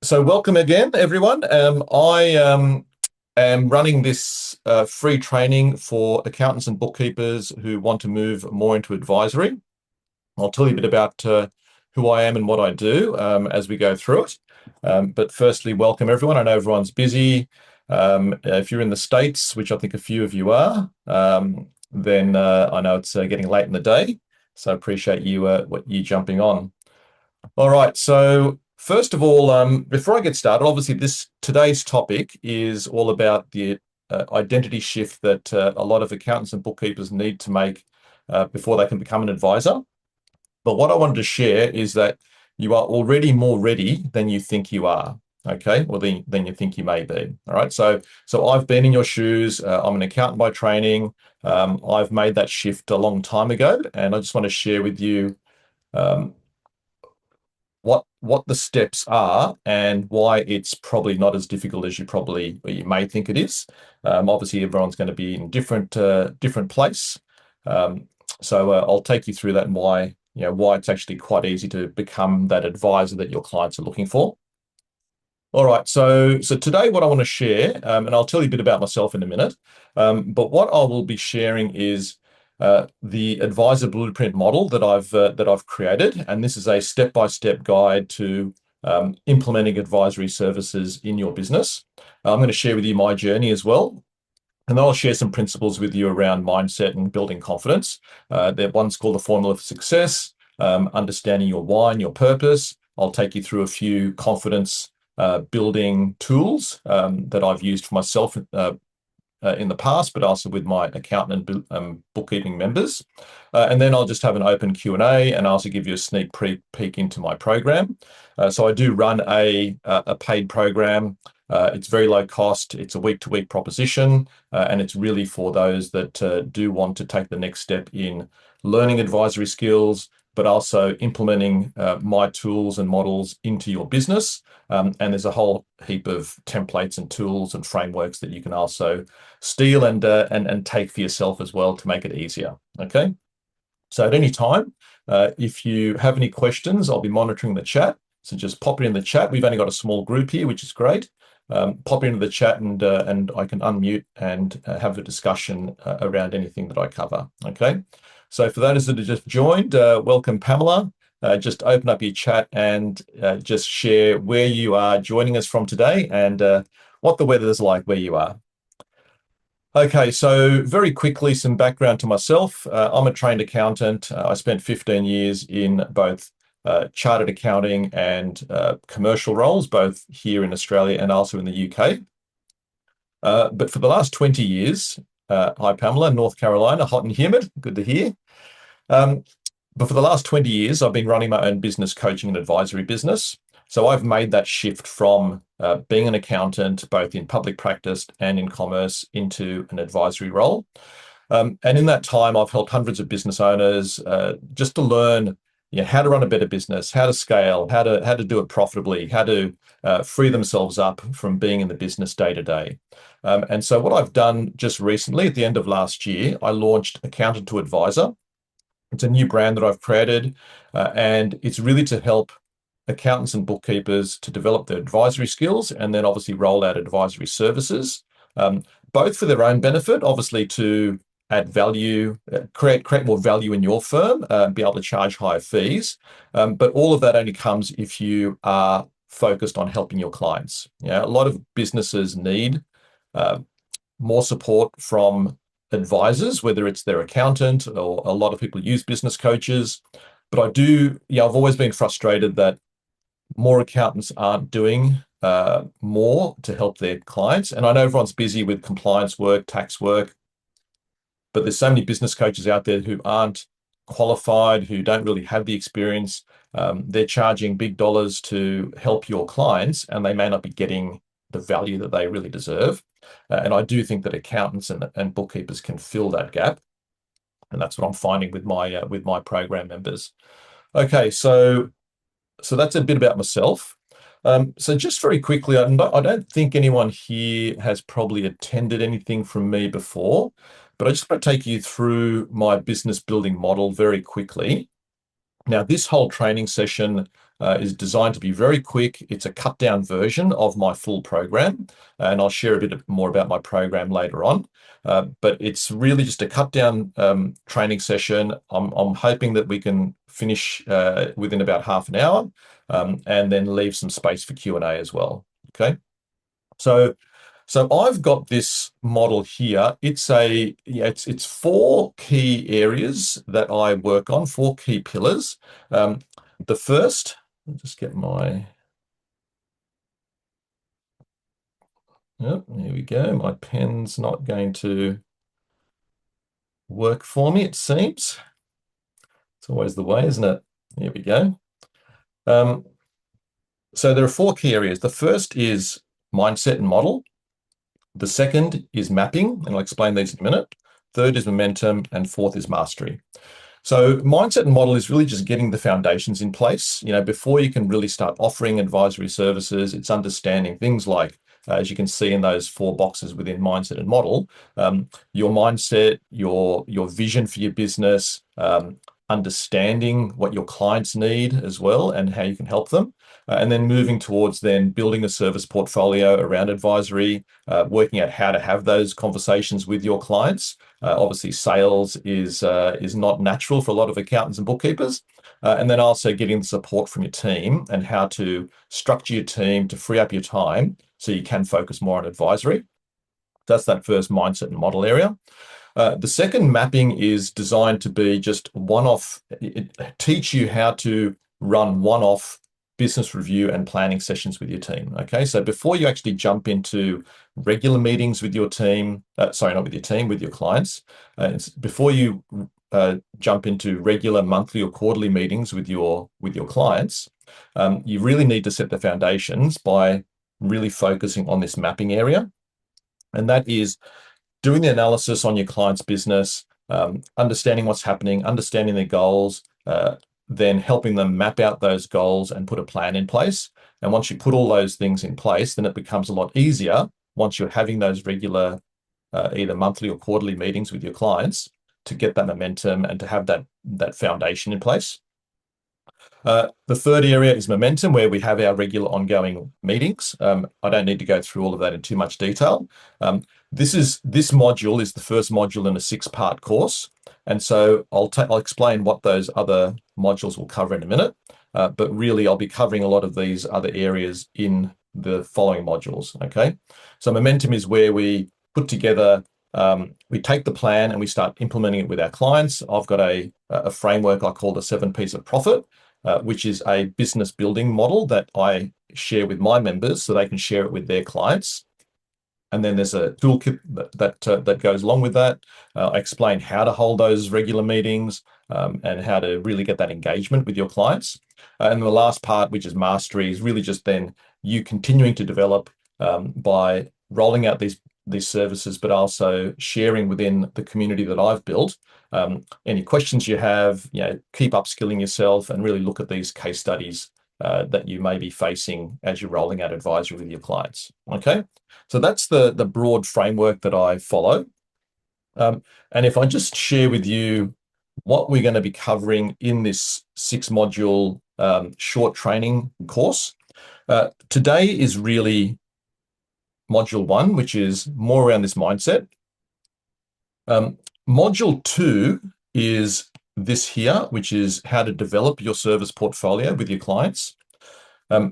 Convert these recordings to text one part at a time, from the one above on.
So welcome again, everyone. I am running this free training for accountants and bookkeepers who want to move more into advisory. I'll tell you a bit about who I am and what I do as we go through it. But firstly, welcome everyone. I know everyone's busy. If you're in the States, which I think a few of you are, then I know it's getting late in the day. So I appreciate you jumping on. All right. So first of all, before I get started, obviously today's topic is all about the identity shift that a lot of accountants and bookkeepers need to make before they can become an advisor. But what I wanted to share is that you are already more ready than you think you are. Okay, or than you think you may be. All right. So I've been in your shoes. I'm an accountant by training. I've made that shift a long time ago, and I just want to share with you. Um, what the steps are and why it's probably not as difficult as you may think it is. Obviously, everyone's going to be in different place. Um, so I'll take you through that and why it's actually quite easy to become that advisor that your clients are looking for. All right, so today what I want to share, and I'll tell you a bit about myself in a minute, but what I will be sharing is the advisor blueprint model that I've created, and this is a step-by-step guide to implementing advisory services in your business. I'm going to share with you my journey as well, and then I'll share some principles with you around mindset and building confidence. One's called the formula for success, understanding your why and your purpose. I'll take you through a few confidence building tools that I've used for myself in the past, but also with my accountant and bookkeeping members. And then I'll just have an open Q&A and also give you a sneak peek into my program. So I do run a paid program. It's very low cost. It's a week-to-week proposition, and it's really for those that do want to take the next step in learning advisory skills, but also implementing my tools and models into your business. And there's a whole heap of templates and tools and frameworks that you can also steal and take for yourself as well to make it easier. Okay. So at any time, if you have any questions, I'll be monitoring the chat. So just pop it in the chat. We've only got a small group here, which is great. Pop it into the chat and I can unmute and have a discussion around anything that I cover. Okay. So for those that have just joined, welcome, Pamela. Just open up your chat and just share where you are joining us from today and what the weather is like where you are. Okay, so very quickly, some background to myself. I'm a trained accountant. I spent 15 years in both chartered accounting and commercial roles, both here in Australia and also in the UK. But for the last 20 years, hi Pamela, North Carolina, hot and humid, good to hear. But for the last 20 years, I've been running my own business coaching and advisory business. So I've made that shift from being an accountant, both in public practice and in commerce, into an advisory role. And in that time, I've helped hundreds of business owners just to learn how to run a better business, how to scale, how to do it profitably, how to free themselves up from being in the business day to day. And so what I've done just recently, at the end of last year, I launched Accountant to Advisor. It's a new brand that I've created, and it's really to help accountants and bookkeepers to develop their advisory skills and then obviously roll out advisory services, both for their own benefit, obviously to add value, create more value in your firm, be able to charge higher fees. But all of that only comes if you are focused on helping your clients. A lot of businesses need more support from advisors, whether it's their accountant or a lot of people use business coaches. But I've always been frustrated that more accountants aren't doing more to help their clients. And I know everyone's busy with compliance work, tax work, but there's so many business coaches out there who aren't qualified, who don't really have the experience. They're charging big dollars to help your clients, and they may not be getting the value that they really deserve. And I do think that accountants and bookkeepers can fill that gap. And that's what I'm finding with my program members. Okay, so that's a bit about myself. So just very quickly, I don't think anyone here has probably attended anything from me before, but I just want to take you through my business building model very quickly. Now, this whole training session is designed to be very quick. It's a cut down version of my full program, and I'll share a bit more about my program later on. But it's really just a cut down training session. I'm hoping that we can finish within about half an hour, and then leave some space for Q&A as well. Okay. So I've got this model here. It's four key areas that I work on, four key pillars. The first, I'll just get my, yep, here we go. My pen's not going to work for me, it seems. It's always the way, isn't it? Here we go. So there are four key areas. The first is mindset and model. The second is mapping, and I'll explain these in a minute. Third is momentum, and fourth is mastery. So mindset and model is really just getting the foundations in place. Before you can really start offering advisory services, it's understanding things like, as you can see in those four boxes within mindset and model, your mindset, your vision for your business, understanding what your clients need as well and how you can help them. And then moving towards then building a service portfolio around advisory, working out how to have those conversations with your clients. Obviously, sales is not natural for a lot of accountants and bookkeepers. And then also getting the support from your team and how to structure your team to free up your time so you can focus more on advisory. That's that first mindset and model area. The second mapping is designed to be just one-off, teach you how to run one-off business review and planning sessions with your team. Okay, so before you actually jump into regular meetings with your team, sorry, not with your team, with your clients, before you jump into regular monthly or quarterly meetings with your clients, you really need to set the foundations by really focusing on this mapping area. And that is doing the analysis on your client's business, understanding what's happening, understanding their goals, then helping them map out those goals and put a plan in place. And once you put all those things in place, then it becomes a lot easier once you're having those regular, either monthly or quarterly meetings with your clients to get that momentum and to have that foundation in place. The third area is momentum, where we have our regular ongoing meetings. I don't need to go through all of that in too much detail. This module is the first module in a 6-part course, and so I'll explain what those other modules will cover in a minute. But really, I'll be covering a lot of these other areas in the following modules. Okay, so momentum is where we put together. We take the plan and we start implementing it with our clients. I've got a framework I call the 7 P's of profit, which is a business building model that I share with my members so they can share it with their clients. And then there's a toolkit that goes along with that. I explain how to hold those regular meetings and how to really get that engagement with your clients. And the last part, which is mastery, is really just then you continuing to develop by rolling out these services, but also sharing within the community that I've built. Any questions you have, keep upskilling yourself and really look at these case studies that you may be facing as you're rolling out advisory with your clients. Okay, so that's the broad framework that I follow. And if I just share with you what we're going to be covering in this 6-module short training course, today is really module 1, which is more around this mindset. Module 2 is this here, which is how to develop your service portfolio with your clients.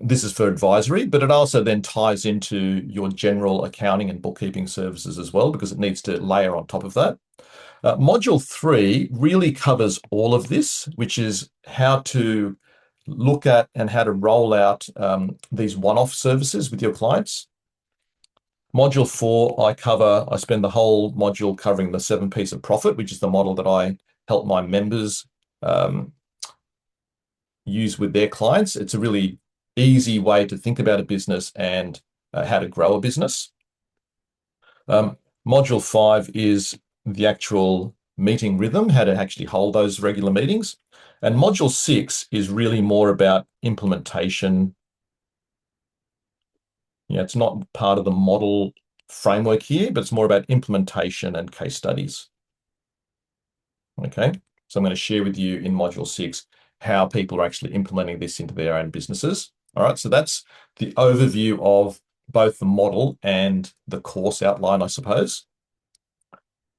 This is for advisory, but it also then ties into your general accounting and bookkeeping services as well, because it needs to layer on top of that. Module 3 really covers all of this, which is how to look at and how to roll out these one-off services with your clients. Module 4, I spend the whole module covering the 7 P's of profit, which is the model that I help my members use with their clients. It's a really easy way to think about a business and how to grow a business. Module 5 is the actual meeting rhythm, how to actually hold those regular meetings. And module 6 is really more about implementation. It's not part of the model framework here, but it's more about implementation and case studies. Okay, so I'm going to share with you in module 6 how people are actually implementing this into their own businesses. All right, so that's the overview of both the model and the course outline, I suppose.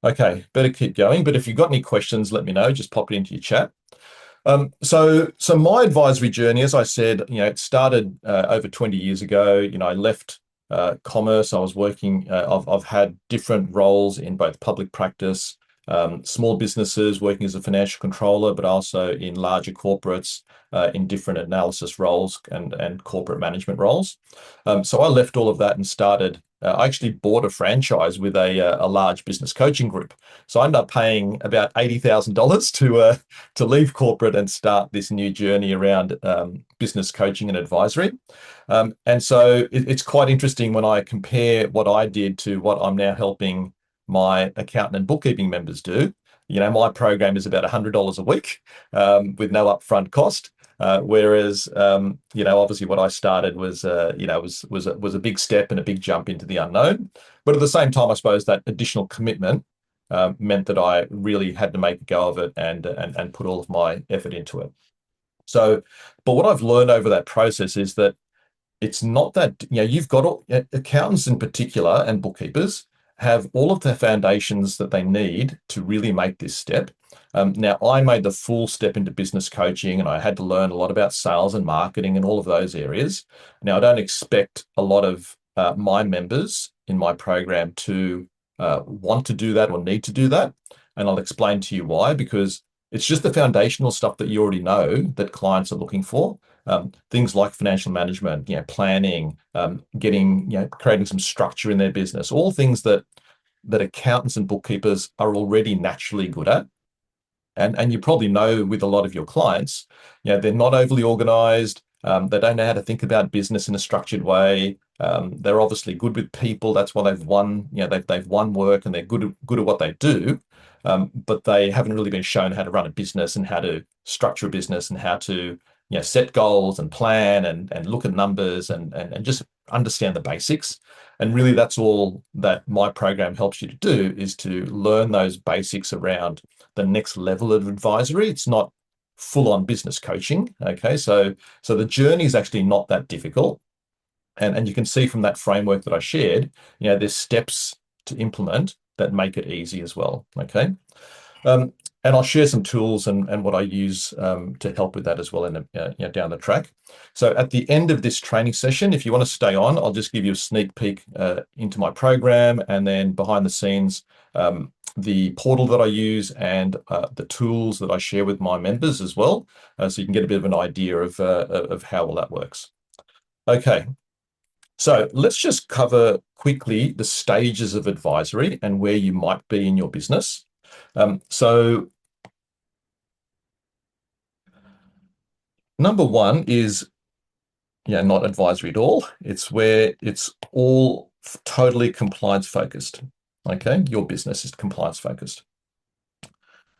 Okay, better keep going. But if you've got any questions, let me know. Just pop it into your chat. So my advisory journey, as I said, it started over 20 years ago. I left commerce. I was working. I've had different roles in both public practice, small businesses, working as a financial controller, but also in larger corporates, in different analysis roles and corporate management roles. So I left all of that and started. I actually bought a franchise with a large business coaching group. So I ended up paying about $80,000 to leave corporate and start this new journey around business coaching and advisory. And so it's quite interesting when I compare what I did to what I'm now helping my accountant and bookkeeping members do. My program is about $100 a week with no upfront cost. Whereas, obviously, what I started was, was a big step and a big jump into the unknown. But at the same time, I suppose that additional commitment meant that I really had to make a go of it and put all of my effort into it. So, but what I've learned over that process is that it's not that, you've got accountants in particular and bookkeepers have all of the foundations that they need to really make this step. Now, I made the full step into business coaching and I had to learn a lot about sales and marketing and all of those areas. Now, I don't expect a lot of my members in my program to want to do that or need to do that. And I'll explain to you why, because it's just the foundational stuff that you already know that clients are looking for. Things like financial management, planning, creating some structure in their business, all things that accountants and bookkeepers are already naturally good at. And you probably know with a lot of your clients, they're not overly organized. They don't know how to think about business in a structured way. They're obviously good with people. That's why they've won. They've won work and they're good at what they do. But they haven't really been shown how to run a business and how to structure a business and how to set goals and plan and look at numbers and just understand the basics. And really, that's all that my program helps you to do, is to learn those basics around the next level of advisory. It's not full-on business coaching. Okay, so the journey is actually not that difficult. And you can see from that framework that I shared, there's steps to implement that make it easy as well. Okay. And I'll share some tools and what I use to help with that as well in down the track. So at the end of this training session, if you want to stay on, I'll just give you a sneak peek into my program, and then behind the scenes, the portal that I use and the tools that I share with my members as well, so you can get a bit of an idea of how all that works. Okay. So let's just cover quickly the stages of advisory and where you might be in your business. So number one is not advisory at all. It's where it's all totally compliance focused. Okay, your business is compliance focused.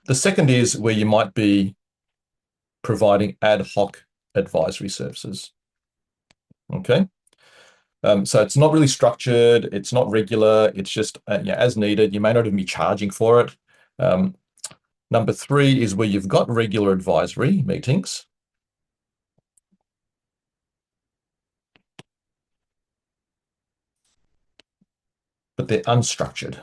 The second is where you might be providing ad hoc advisory services. Okay. So it's not really structured, it's not regular, it's just as needed. You may not even be charging for it. Number three is where you've got regular advisory meetings, but they're unstructured.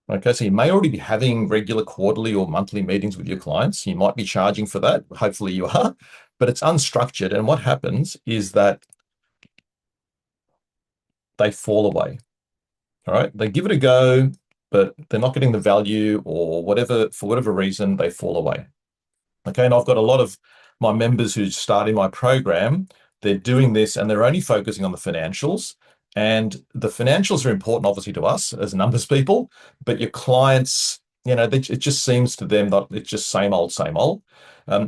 Okay, so you may already be having regular quarterly or monthly meetings with your clients. You might be charging for that. Hopefully you are, but it's unstructured. And what happens is that they fall away. All right, they give it a go, but they're not getting the value or whatever, for whatever reason, they fall away. Okay, and I've got a lot of my members who start in my program. They're doing this and they're only focusing on the financials. And the financials are important, obviously, to us as numbers people, but your clients, it just seems to them that it's just same old, same old.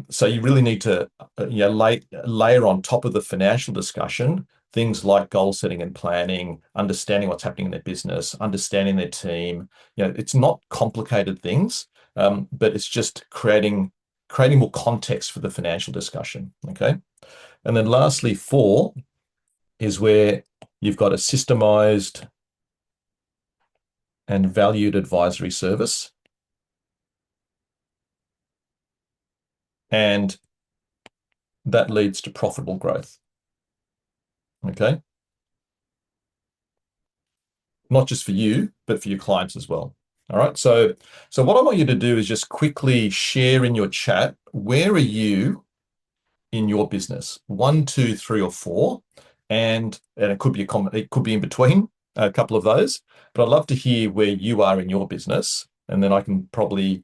So you really need to layer on top of the financial discussion things like goal setting and planning, understanding what's happening in their business, understanding their team. It's not complicated things, but it's just creating more context for the financial discussion. Okay. And then lastly, 4 is where you've got a systemized and valued advisory service. and that leads to profitable growth. Okay. Not just for you, but for your clients as well. All right. So what I want you to do is just quickly share in your chat, where are you in your business? 1, 2, 3, or 4. And it could be it could be in between a couple of those. But I'd love to hear where you are in your business, and then I can probably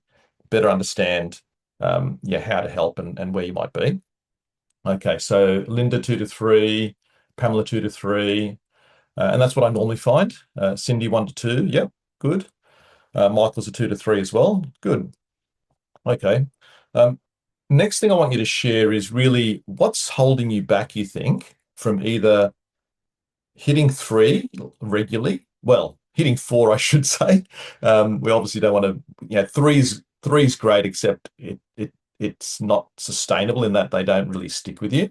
better understand yeah, how to help and where you might be. Okay, so Linda 2 to 3, Pamela 2 to 3, and that's what I normally find. Cindy 1 to 2, yep, good. Michael's a 2 to 3 as well, good. Okay. Um, Next thing I want you to share is really what's holding you back, you think, from either hitting 3 regularly, well, hitting 4, I should say. We obviously don't want to, three's great, except it's not sustainable in that they don't really stick with you.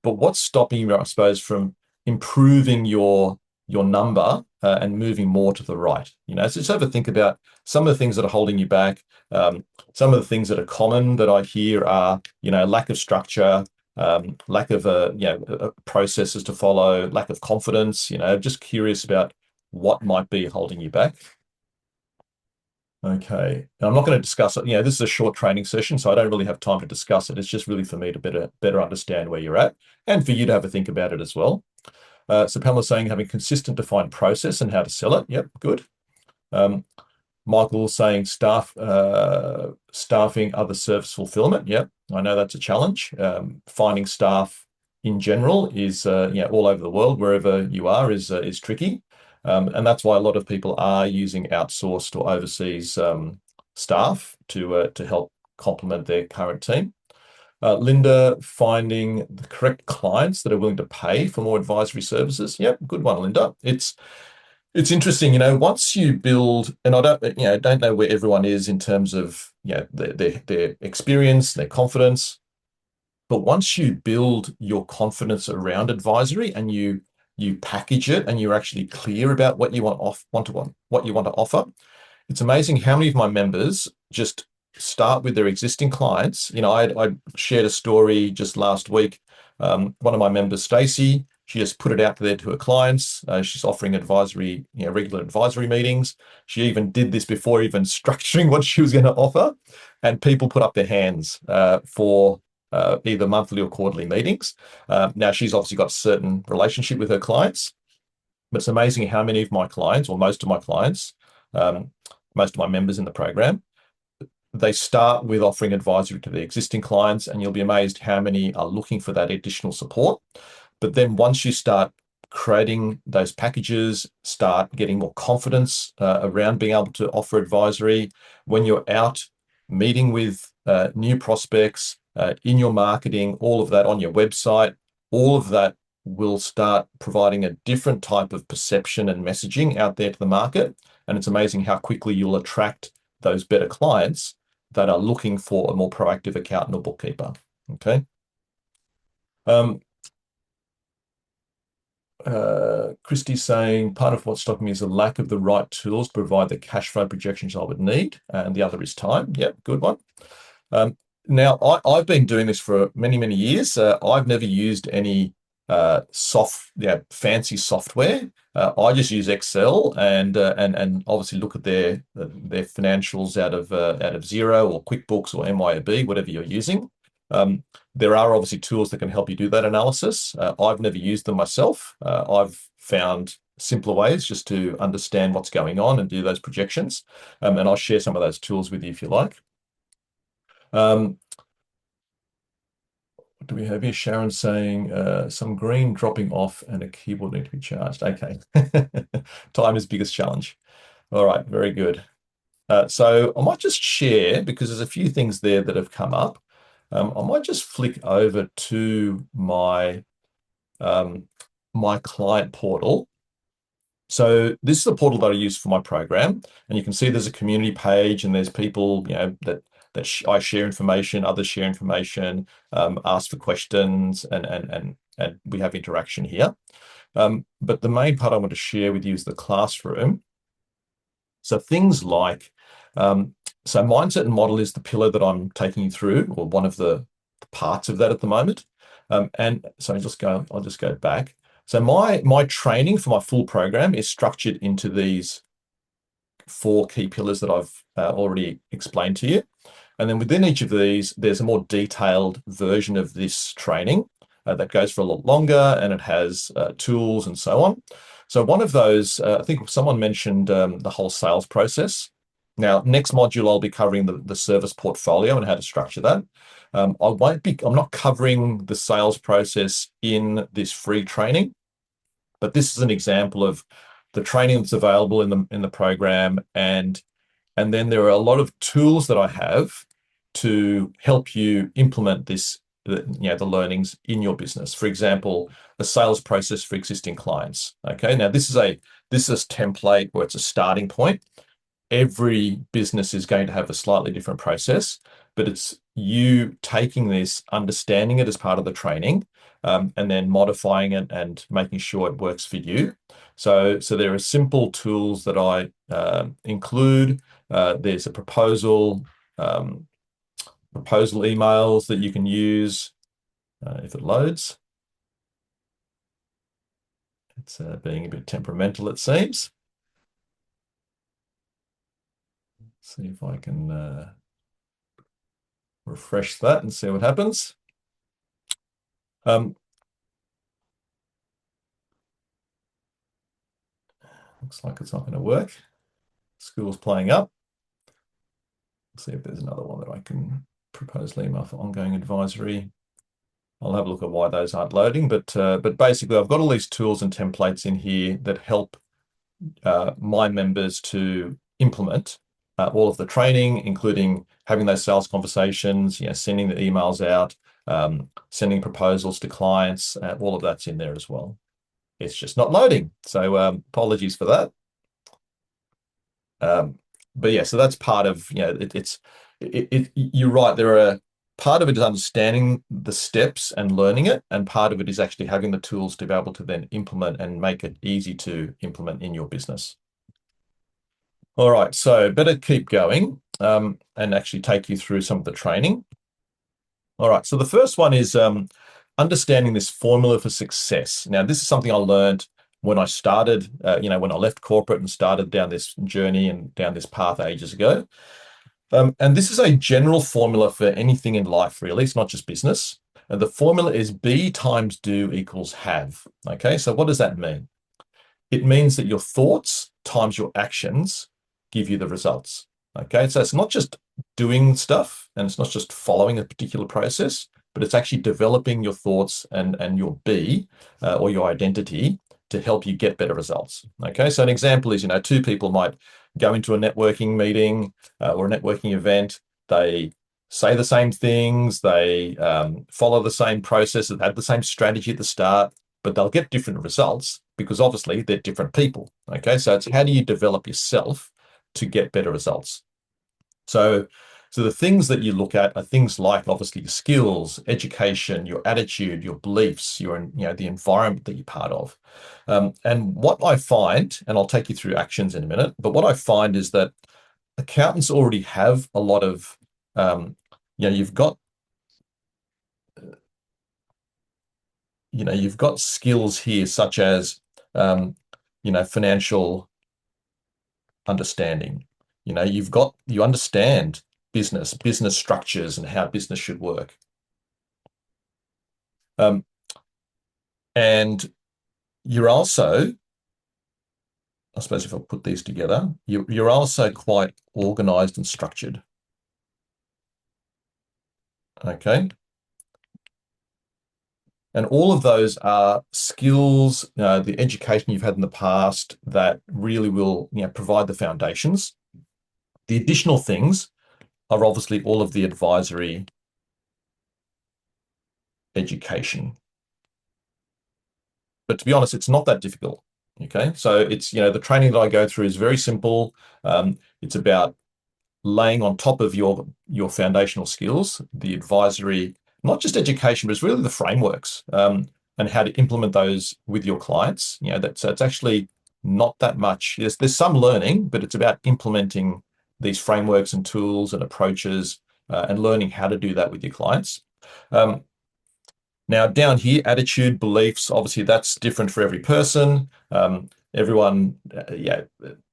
But what's stopping you, I suppose, from improving your number and moving more to the right? So just have a think about some of the things that are holding you back. Some of the things that are common that I hear are, lack of structure, lack of processes to follow, lack of confidence. Just curious about what might be holding you back. Okay. And I'm not going to discuss it. This is a short training session, so I don't really have time to discuss it. It's just really for me to better understand where you're at and for you to have a think about it as well. So Pamela's saying having consistent defined process and how to sell it. Yep, good. Um, Michael saying staffing other service fulfillment. Yep, I know that's a challenge. Finding staff in general is all over the world, wherever you are, is tricky. And that's why a lot of people are using outsourced or overseas staff to help complement their current team. Linda, finding the correct clients that are willing to pay for more advisory services. Yep, good one, Linda. It's interesting, once you build, and I don't know where everyone is in terms of their experience, their confidence, but once you build your confidence around advisory and you package it and you're actually clear about what you what you want to offer, it's amazing how many of my members just start with their existing clients. I shared a story just last week. One of my members, Stacey, she just put it out there to her clients. She's offering advisory, regular advisory meetings. She even did this before even structuring what she was going to offer, and people put up their hands for either monthly or quarterly meetings. Now she's obviously got a certain relationship with her clients, but it's amazing how many of my clients, or most of my clients, most of my members in the program, they start with offering advisory to the existing clients, and you'll be amazed how many are looking for that additional support. But then once you start creating those packages, start getting more confidence around being able to offer advisory, when you're out meeting with new prospects, in your marketing, all of that on your website, all of that will start providing a different type of perception and messaging out there to the market. And it's amazing how quickly you'll attract those better clients that are looking for a more proactive accountant or bookkeeper. Okay. Christy's saying part of what's stopping me is a lack of the right tools to provide the cash flow projections I would need, and the other is time. Yep, good one. Now, I've been doing this for many, many years. I've never used any fancy software. I just use Excel and obviously look at their financials out of Xero or QuickBooks or MYOB, whatever you're using. There are obviously tools that can help you do that analysis. I've never used them myself. I've found simpler ways just to understand what's going on and do those projections. And I'll share some of those tools with you if you like. What do we have here? Sharon saying some green dropping off and a keyboard need to be charged. Okay. Time is biggest challenge. All right, very good. So I might just share, because there's a few things there that have come up. I might just flick over to my my client portal. So this is the portal that I use for my program, and you can see there's a community page, and there's people that I share information, others share information, ask for questions, and we have interaction here. But the main part I want to share with you is the classroom. So things like, so mindset and model is the pillar that I'm taking you through, or one of the parts of that at the moment. And so I'll just go back. So my training for my full program is structured into these 4 key pillars that I've already explained to you. And then within each of these, there's a more detailed version of this training that goes for a lot longer, and it has tools and so on. So one of those, I think someone mentioned the whole sales process. Now, next module, I'll be covering the service portfolio and how to structure that. I'm not covering the sales process in this free training, but this is an example of the training that's available in the program, and then there are a lot of tools that I have to help you implement the learnings in your business. For example, a sales process for existing clients. Okay, now this is a template where it's a starting point. Every business is going to have a slightly different process, but it's you taking this, understanding it as part of the training, and then modifying it and making sure it works for you. So there are simple tools that I include. There's a proposal emails that you can use if it loads. It's being a bit temperamental, it seems. See if I can refresh that and see what happens. Looks like it's not going to work. School's playing up. Let's see if there's another one that I can propose email for ongoing advisory. I'll have a look at why those aren't loading, but basically I've got all these tools and templates in here that help my members to implement all of the training, including having those sales conversations, sending the emails out, sending proposals to clients. All of that's in there as well. It's just not loading. So apologies for that. But yeah, so that's part of, you're right. Part of it is understanding the steps and learning it, and part of it is actually having the tools to be able to then implement and make it easy to implement in your business. All right, so better keep going and actually take you through some of the training. All right, so the first one is understanding this formula for success. Now, this is something I learned when I started, when I left corporate and started down this journey and down this path ages ago. And this is a general formula for anything in life, really. It's not just business. And the formula is B times do equals have. Okay, so what does that mean? It means that your thoughts times your actions give you the results. Okay, so it's not just doing stuff, and it's not just following a particular process, but it's actually developing your thoughts and your B or your identity to help you get better results. Okay, so an example is, 2 people might go into a networking meeting or a networking event. They say the same things, they follow the same processes, have the same strategy at the start, but they'll get different results because obviously they're different people. Okay, so it's how do you develop yourself to get better results? So the things that you look at are things like obviously your skills, education, your attitude, your beliefs, the environment that you're part of. And what I find, and I'll take you through actions in a minute, but what I find is that accountants already have a lot of, you've got skills here such as, financial understanding. You understand business structures and how business should work. And you're also, I suppose if I put these together, you're also quite organized and structured. Okay. And all of those are skills, the education you've had in the past that really will, provide the foundations. The additional things are obviously all of the advisory education. But to be honest, it's not that difficult. Okay, so it's, the training that I go through is very simple. It's about laying on top of your foundational skills, the advisory, not just education, but it's really the frameworks and how to implement those with your clients. So it's actually not that much. There's some learning, but it's about implementing these frameworks and tools and approaches and learning how to do that with your clients. Um, Now, down here, attitude, beliefs, obviously that's different for every person. Everyone, yeah,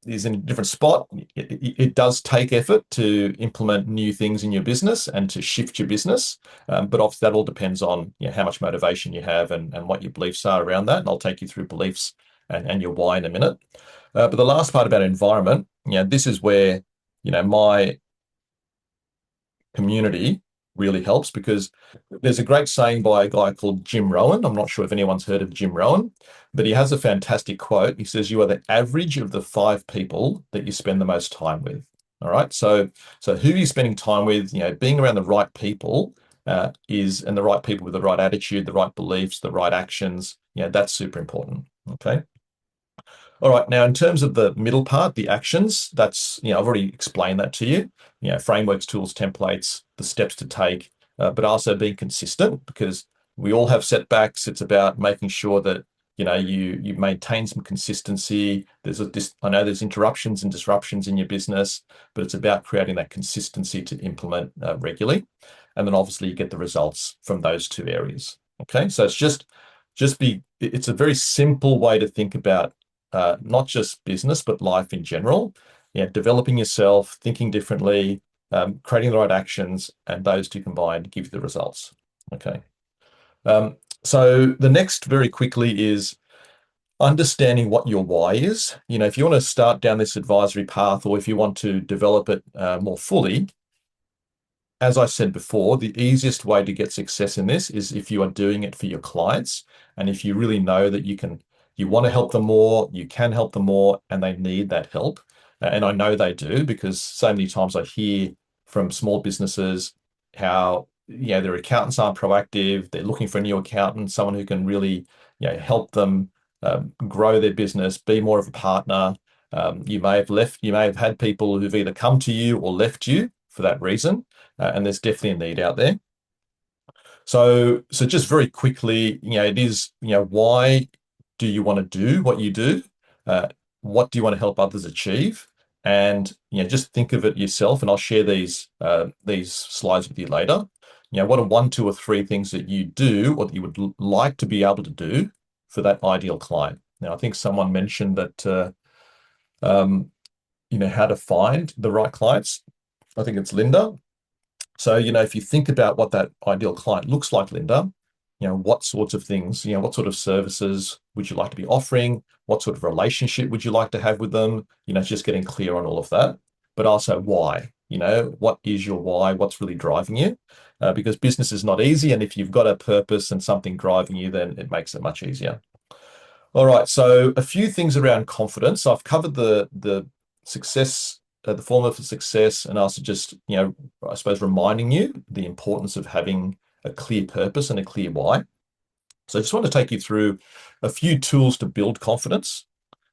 is in a different spot. It does take effort to implement new things in your business and to shift your business. But obviously that all depends on, how much motivation you have and what your beliefs are around that. And I'll take you through beliefs and your why in a minute. But the last part about environment, this is where, my community really helps, because there's a great saying by a guy called Jim Rohn. I'm not sure if anyone's heard of Jim Rohn, but he has a fantastic quote. He says, "You are the average of the 5 people that you spend the most time with." All right. So who you're spending time with, being around the right people and the right people with the right attitude, the right beliefs, the right actions, that's super important. Okay. All right. Now, in terms of the middle part, the actions, that's, I've already explained that to you. Frameworks, tools, templates, the steps to take, but also being consistent, because we all have setbacks. It's about making sure that, you maintain some consistency. I know there's interruptions and disruptions in your business, but it's about creating that consistency to implement regularly. And then obviously you get the results from those two areas. Okay. So it's a very simple way to think about not just business, but life in general. Developing yourself, thinking differently, creating the right actions, and those two combined give you the results. Okay. So the next very quickly is understanding what your why is. If you want to start down this advisory path, or if you want to develop it more fully, as I said before, the easiest way to get success in this is if you are doing it for your clients, and if you really know that you want to help them more, you can help them more, and they need that help. And I know they do, because so many times I hear from small businesses how, their accountants aren't proactive. They're looking for a new accountant, someone who can really, help them grow their business, be more of a partner. You may have had people who've either come to you or left you for that reason. And there's definitely a need out there. So just very quickly, it is, why do you want to do what you do? Uh, what do you want to help others achieve? And, just think of it yourself. And I'll share these slides with you later. What are 1, 2, or 3 things that you do, or that you would like to be able to do for that ideal client? Now, I think someone mentioned that, how to find the right clients. I think it's Linda. So, if you think about what that ideal client looks like, Linda, what sorts of things, what sort of services would you like to be offering? What sort of relationship would you like to have with them? Just getting clear on all of that, but also why, what is your why? What's really driving you? Because business is not easy. And if you've got a purpose and something driving you, then it makes it much easier. All right. So a few things around confidence. I've covered the success, the formula for success, and also just, I suppose, reminding you the importance of having a clear purpose and a clear why. So I just want to take you through a few tools to build confidence.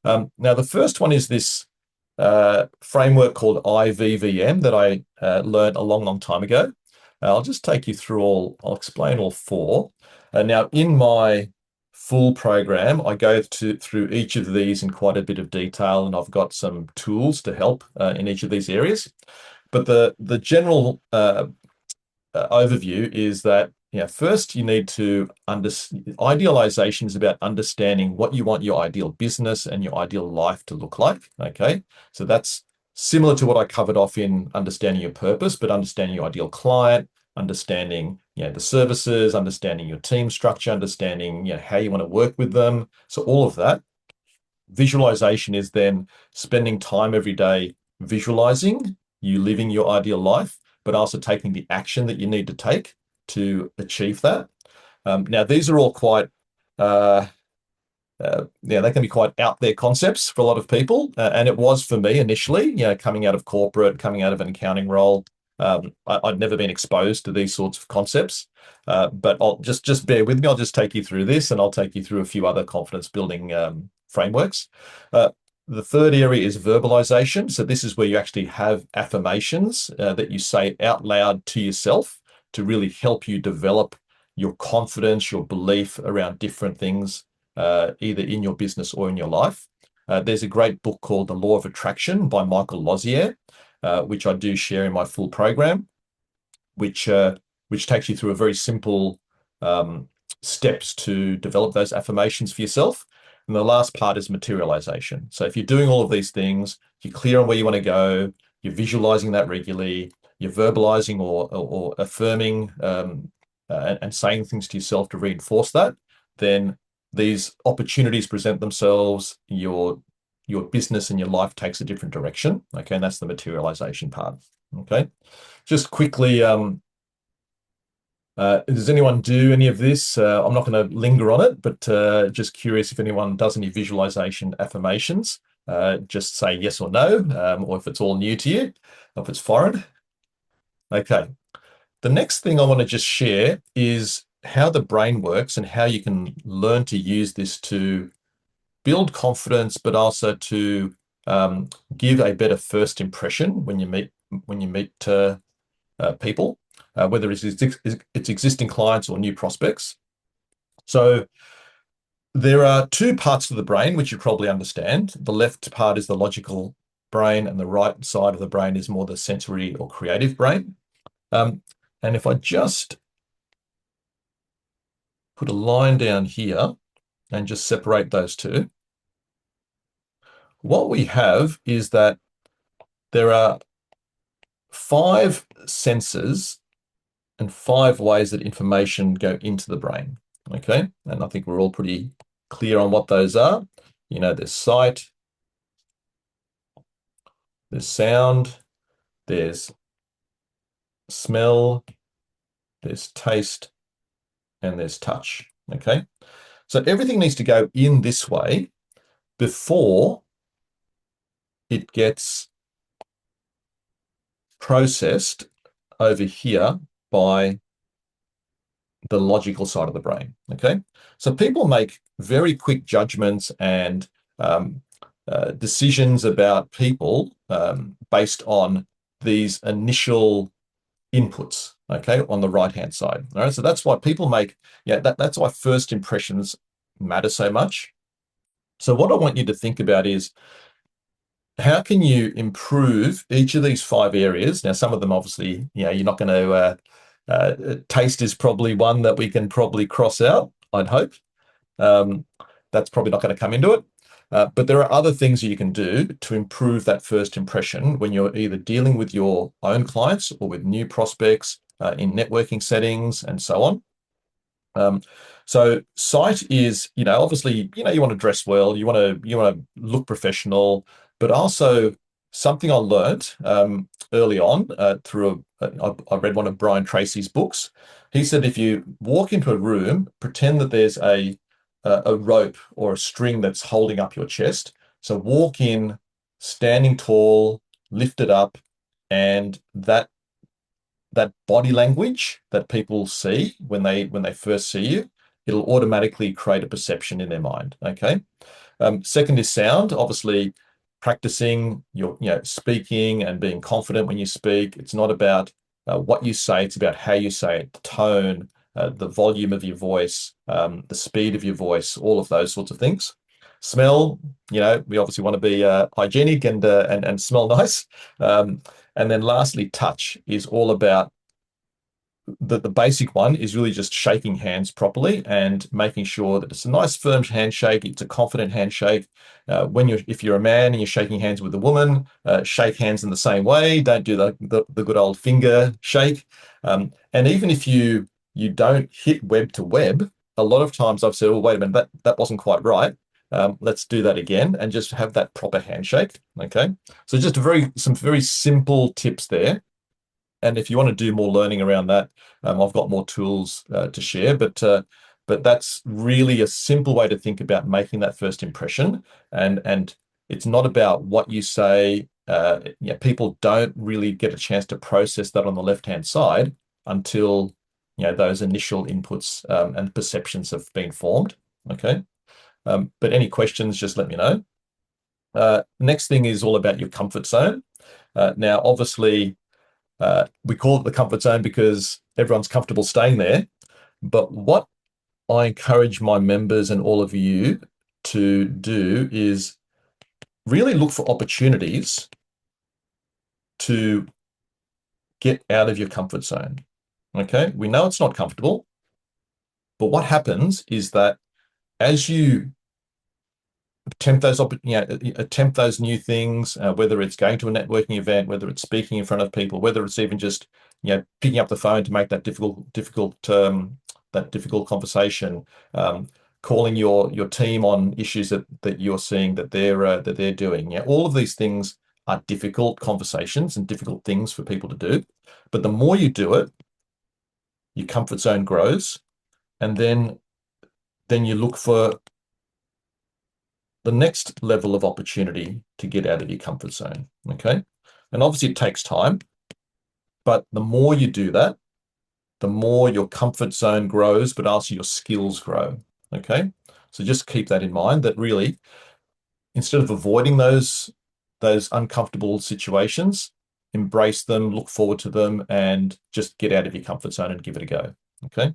Now, the first one is this framework called IVVM that I learned a long, long time ago. I'll just take you through I'll explain all 4. Now, in my full program, I go through each of these in quite a bit of detail, and I've got some tools to help in each of these areas. But the general overview is that, first you need to idealization is about understanding what you want your ideal business and your ideal life to look like. Okay, so that's similar to what I covered off in understanding your purpose, but understanding your ideal client, understanding, the services, understanding your team structure, understanding, how you want to work with them. So all of that. Visualization is then spending time every day visualizing you living your ideal life, but also taking the action that you need to take to achieve that. Now, these are all quite, they can be quite out there concepts for a lot of people. And it was for me initially, coming out of corporate, coming out of an accounting role. I'd never been exposed to these sorts of concepts. But I'll just bear with me. I'll just take you through this, and I'll take you through a few other confidence building frameworks. The third area is verbalization. So this is where you actually have affirmations that you say out loud to yourself to really help you develop your confidence, your belief around different things, either in your business or in your life. There's a great book called The Law of Attraction by Michael Lozier, which I do share in my full program, which which takes you through a very simple steps to develop those affirmations for yourself. And the last part is materialization. So if you're doing all of these things, you're clear on where you want to go, you're visualizing that regularly, you're verbalizing or affirming and saying things to yourself to reinforce that, then these opportunities present themselves, your business and your life takes a different direction. Okay, and that's the materialization part. Okay, just quickly, does anyone do any of this? I'm not going to linger on it, but just curious if anyone does any visualization affirmations. Just say yes or no, or if it's all new to you, or if it's foreign. Okay. The next thing I want to just share is how the brain works and how you can learn to use this to build confidence, but also to give a better first impression when you meet people, whether it's existing clients or new prospects. So there are two parts of the brain which you probably understand. The left part is the logical brain, and the right side of the brain is more the sensory or creative brain. And if I just put a line down here and just separate those two, what we have is that there are 5 senses and 5 ways that information go into the brain. Okay, and I think we're all pretty clear on what those are. You know, there's sight, there's sound, there's smell, there's taste, and there's touch. Okay, so everything needs to go in this way before it gets processed over here by the logical side of the brain. Okay, so people make very quick judgments and decisions about people based on these initial inputs. Okay, on the right hand side. All right, so that's why people make that's why first impressions matter so much. So what I want you to think about is, how can you improve each of these 5 areas? Now, some of them obviously, you're not going to. Taste is probably one that we can probably cross out, I'd hope. That's probably not going to come into it. But there are other things that you can do to improve that first impression when you're either dealing with your own clients or with new prospects in networking settings and so on. So sight is, obviously, you want to dress well, you want to look professional, but also something I learned early on through I read one of Brian Tracy's books. He said if you walk into a room, pretend that there's a rope or a string that's holding up your chest. So walk in, standing tall, lifted up, and that body language that people see when they first see you, it'll automatically create a perception in their mind. Okay. Second is sound. Obviously, practicing your speaking and being confident when you speak. It's not about what you say; it's about how you say it, the tone, the volume of your voice, the speed of your voice, all of those sorts of things. Smell. We obviously want to be hygienic and smell nice. And then lastly, touch is all about the basic one is really just shaking hands properly and making sure that it's a nice firm handshake. It's a confident handshake. If you're a man and you're shaking hands with a woman, shake hands in the same way. Don't do the good old finger shake. And even if you don't hit web to web, a lot of times I've said, "Oh, wait a minute, that wasn't quite right. Let's do that again," and just have that proper handshake. Okay, so just some very simple tips there. And if you want to do more learning around that, I've got more tools to share. But that's really a simple way to think about making that first impression. And it's not about what you say. People don't really get a chance to process that on the left-hand side until those initial inputs and perceptions have been formed. Okay. But any questions, just let me know. Next thing is all about your comfort zone. Now, obviously, we call it the comfort zone because everyone's comfortable staying there. But what I encourage my members and all of you to do is really look for opportunities to get out of your comfort zone. Okay, we know it's not comfortable, but what happens is that as you attempt those new things, whether it's going to a networking event, whether it's speaking in front of people, whether it's even just picking up the phone to make that difficult conversation, calling your team on issues that you're seeing that they're doing. Yeah, all of these things are difficult conversations and difficult things for people to do. But the more you do it, your comfort zone grows, and then you look for the next level of opportunity to get out of your comfort zone. Okay. And obviously it takes time, but the more you do that, the more your comfort zone grows, but also your skills grow. Okay. So just keep that in mind, that really, instead of avoiding those uncomfortable situations, embrace them, look forward to them, and just get out of your comfort zone and give it a go. Okay.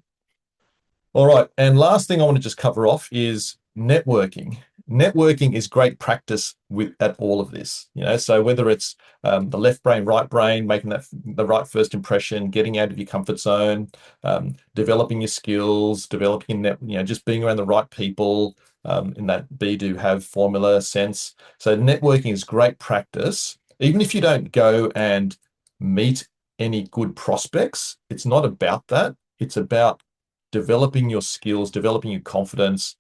All right. And last thing I want to just cover off is networking. Networking is great practice at all of this. So whether it's the left brain, right brain, making the right first impression, getting out of your comfort zone, developing your skills, developing just being around the right people, in that be, do, have formula sense. So networking is great practice. Even if you don't go and meet any good prospects, it's not about that. It's about developing your skills, developing your confidence,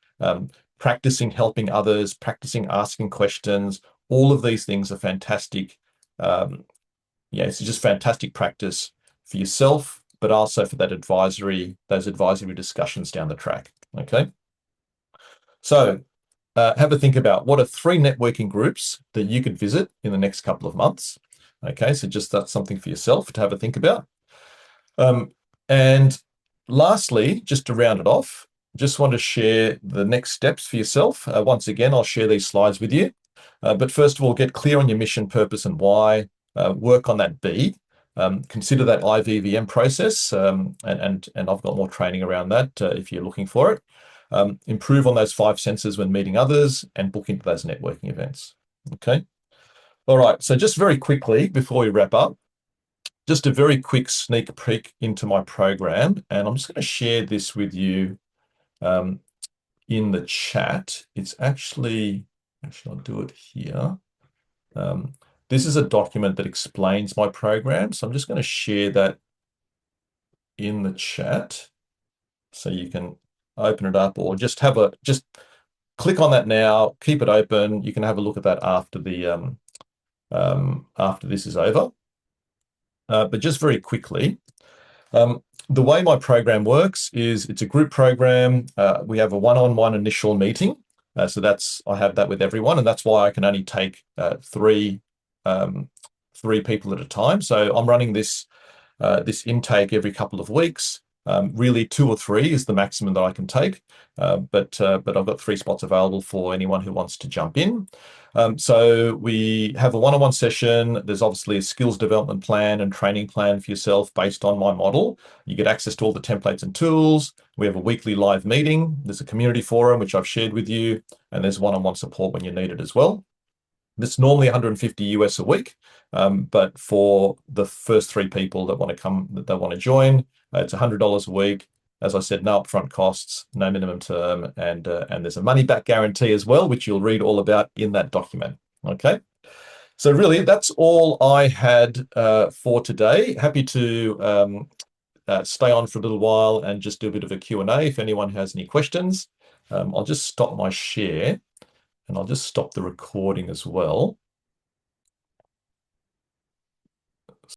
practicing helping others, practicing asking questions. All of these things are fantastic. It's just fantastic practice for yourself, but also for those advisory discussions down the track. Okay. So have a think about what are 3 networking groups that you could visit in the next couple of months. Okay. So just that's something for yourself to have a think about. And lastly, just to round it off, just want to share the next steps for yourself. Once again, I'll share these slides with you. But first of all, get clear on your mission, purpose, and why. Work on that B. Consider that IVVM process, and I've got more training around that if you're looking for it. Improve on those 5 senses when meeting others, and book into those networking events. Okay. All right. So just very quickly before we wrap up, just a very quick sneak peek into my program, and I'm just going to share this with you in the chat. It's actually I'll do it here. This is a document that explains my program, so I'm just going to share that in the chat so you can open it up, or just click on that now, keep it open. You can have a look at that after after this is over. But just very quickly, the way my program works is it's a group program. We have a one-on-one initial meeting. So I have that with everyone, and that's why I can only take 3 people at a time. So I'm running this intake every couple of weeks. Really, 2 or 3 is the maximum that I can take, but I've got 3 spots available for anyone who wants to jump in. So we have a one-on-one session. There's obviously a skills development plan and training plan for yourself based on my model. You get access to all the templates and tools. We have a weekly live meeting. There's a community forum, which I've shared with you, and there's one-on-one support when you need it as well. It's normally 150 US a week, but for the first 3 people that want to join, it's $100 a week. As I said, no upfront costs, no minimum term, and there's a money back guarantee as well, which you'll read all about in that document. Okay. So really, that's all I had for today. Happy to stay on for a little while and just do a bit of a Q&A if anyone has any questions. I'll just stop my share, and I'll just stop the recording as well.